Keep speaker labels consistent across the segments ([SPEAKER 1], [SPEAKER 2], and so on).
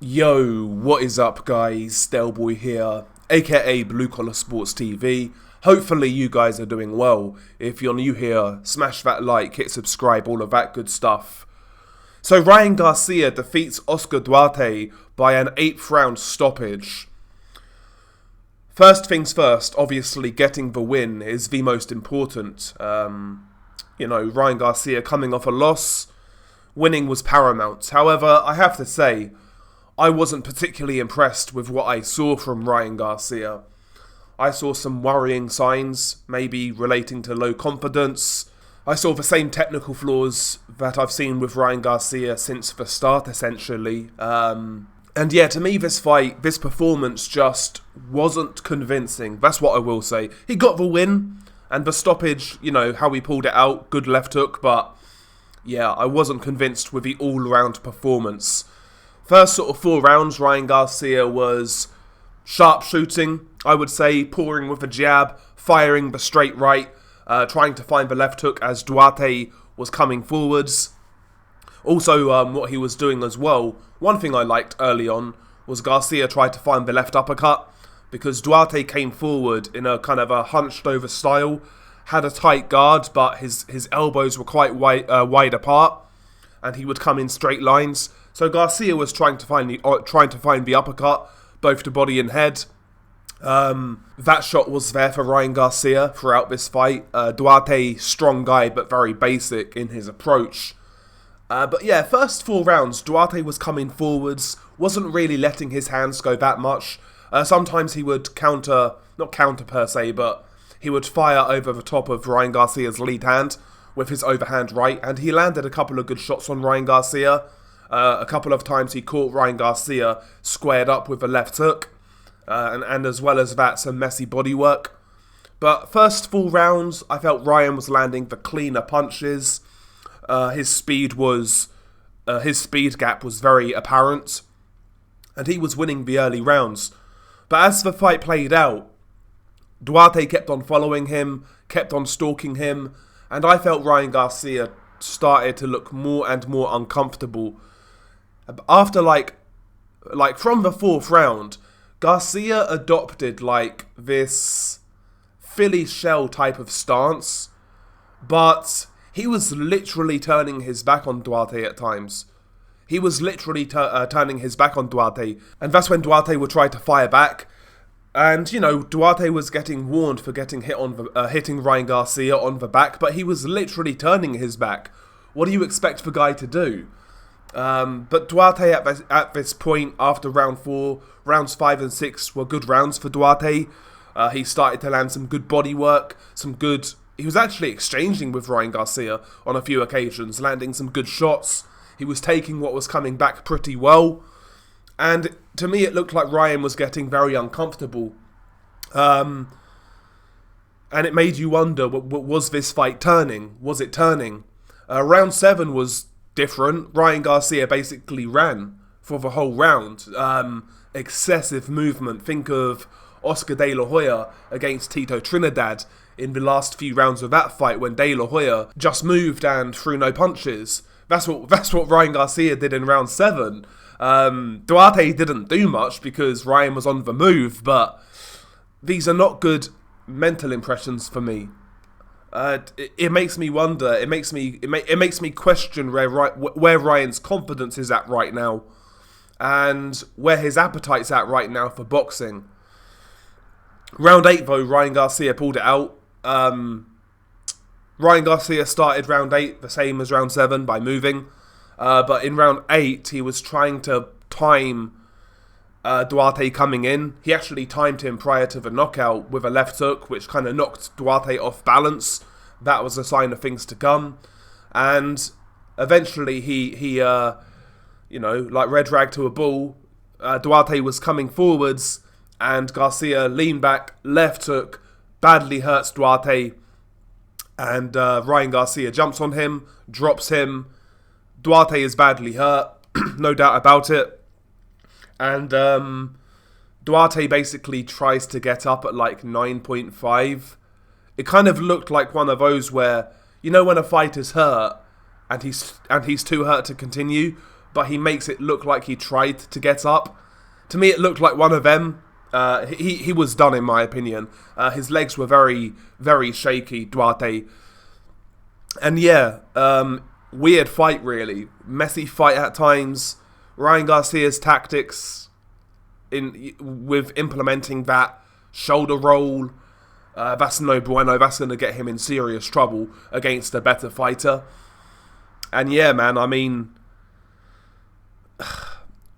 [SPEAKER 1] Yo, what is up guys, Delboy here, aka Blue Collar Sports TV. Hopefully you guys are doing well. If you're new here, smash that like, hit subscribe, all of that good stuff. So Ryan Garcia defeats Oscar Duarte by an 8th round stoppage. First things first, obviously getting the win is the most important. Ryan Garcia coming off a loss, winning was paramount. However, I have to say, I wasn't particularly impressed with what I saw from Ryan Garcia. I saw some worrying signs, maybe relating to low confidence. I saw the same technical flaws that I've seen with Ryan Garcia since the start, essentially. And yeah, to me, this performance just wasn't convincing. That's what I will say. He got the win, and the stoppage, how he pulled it out, good left hook, but yeah, I wasn't convinced with the all-round performance. First sort of 4 rounds, Ryan Garcia was sharp shooting, I would say, pouring with a jab, firing the straight right, trying to find the left hook as Duarte was coming forwards. Also, what he was doing as well, one thing I liked early on was Garcia tried to find the left uppercut because Duarte came forward in a kind of a hunched over style, had a tight guard, but his elbows were quite wide apart, and he would come in straight lines. So Garcia was trying to find the uppercut, both to body and head. That shot was there for Ryan Garcia throughout this fight. Duarte, strong guy, but very basic in his approach. But yeah, first 4 rounds, Duarte was coming forwards, wasn't really letting his hands go that much. Sometimes he would not counter per se, but he would fire over the top of Ryan Garcia's lead hand with his overhand right, and he landed a couple of good shots on Ryan Garcia. A couple of times he caught Ryan Garcia squared up with a left hook, and as well as that, some messy bodywork. But first 4 rounds, I felt Ryan was landing the cleaner punches. His speed gap was very apparent, and he was winning the early rounds. But as the fight played out, Duarte kept on following him, kept on stalking him, and I felt Ryan Garcia started to look more and more uncomfortable. After from the 4th round, Garcia adopted this Philly shell type of stance, but he was literally turning his back on Duarte at times. He was literally turning his back on Duarte, and that's when Duarte would try to fire back. And Duarte was getting warned for getting hitting Ryan Garcia on the back, but he was literally turning his back. What do you expect the guy to do? But Duarte at this point, after round 4, rounds 5 and 6 were good rounds for Duarte. He started to land some good body work, he was actually exchanging with Ryan Garcia on a few occasions, landing some good shots. He was taking what was coming back pretty well. And to me, it looked like Ryan was getting very uncomfortable. And it made you wonder, was this fight turning? Was it turning? Round 7 was different. Ryan Garcia basically ran for the whole round. Excessive movement. Think of Oscar De La Hoya against Tito Trinidad in the last few rounds of that fight when De La Hoya just moved and threw no punches. That's what Ryan Garcia did in round 7. Duarte didn't do much because Ryan was on the move, but these are not good mental impressions for me. It makes me wonder. It makes me question where Ryan's confidence is at right now, and where his appetite's at right now for boxing. Round 8 though, Ryan Garcia pulled it out. Ryan Garcia started round 8 the same as round 7 by moving, but in round 8 he was trying to time Duarte coming in. He actually timed him prior to the knockout with a left hook, which kind of knocked Duarte off balance. That was a sign of things to come. And eventually he like red rag to a bull, Duarte was coming forwards, and Garcia leaned back, left hook, badly hurts Duarte, and Ryan Garcia jumps on him, drops him. Duarte is badly hurt, no doubt about it. And Duarte basically tries to get up at 9.5. It kind of looked like one of those where, when a fighter's hurt and he's too hurt to continue, but he makes it look like he tried to get up. To me, it looked like one of them. He was done, in my opinion. His legs were very, very shaky, Duarte. And yeah, weird fight, really. Messy fight at times. Ryan Garcia's tactics with implementing that shoulder roll, that's no bueno. That's going to get him in serious trouble against a better fighter. And yeah, man, I mean,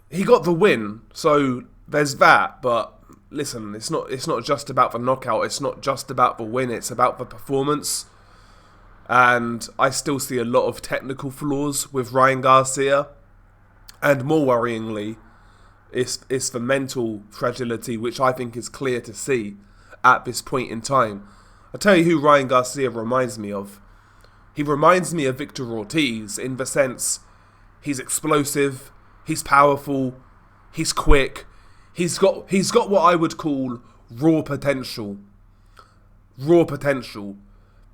[SPEAKER 1] he got the win, so there's that. But listen, it's not just about the knockout. It's not just about the win. It's about the performance. And I still see a lot of technical flaws with Ryan Garcia. And more worryingly, it's the mental fragility, which I think is clear to see at this point in time. I'll tell you who Ryan Garcia reminds me of. He reminds me of Victor Ortiz in the sense he's explosive, he's powerful, he's quick, he's got what I would call raw potential.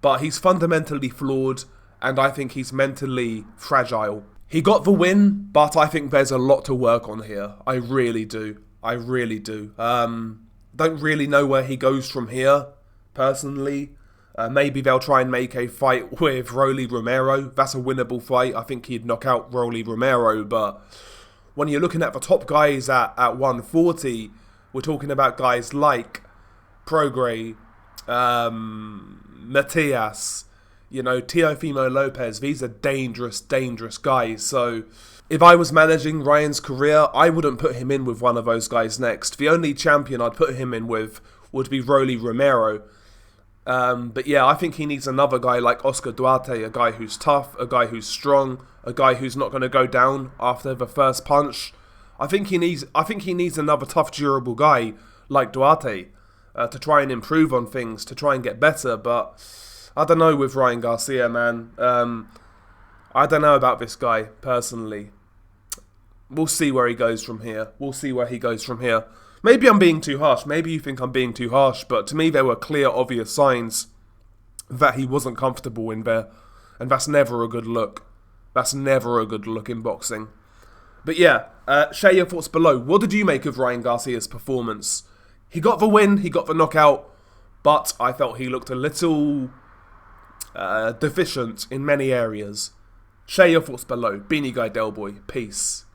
[SPEAKER 1] But he's fundamentally flawed, and I think he's mentally fragile. He got the win, but I think there's a lot to work on here. I really do. Don't really know where he goes from here, personally. Maybe they'll try and make a fight with Rolly Romero. That's a winnable fight. I think he'd knock out Rolly Romero, but when you're looking at the top guys at 140, we're talking about guys like Prograis, Matias, Teofimo Lopez. These are dangerous guys. So if I was managing Ryan's career, I wouldn't put him in with one of those guys next. The only champion I'd put him in with would be Rolly Romero. But yeah, I think he needs another guy like Oscar Duarte, a guy who's tough, a guy who's strong, a guy who's not going to go down after the first punch. I think he needs another tough, durable guy like Duarte to try and improve on things, to try and get better. But I don't know with Ryan Garcia, man. I don't know about this guy personally. We'll see where he goes from here. Maybe I'm being too harsh. Maybe you think I'm being too harsh. But to me, there were clear, obvious signs that he wasn't comfortable in there. And that's never a good look. That's never a good look in boxing. But yeah, share your thoughts below. What did you make of Ryan Garcia's performance? He got the win. He got the knockout. But I felt he looked a little deficient in many areas. Share your thoughts below. Beanie Guy Delboy. Peace.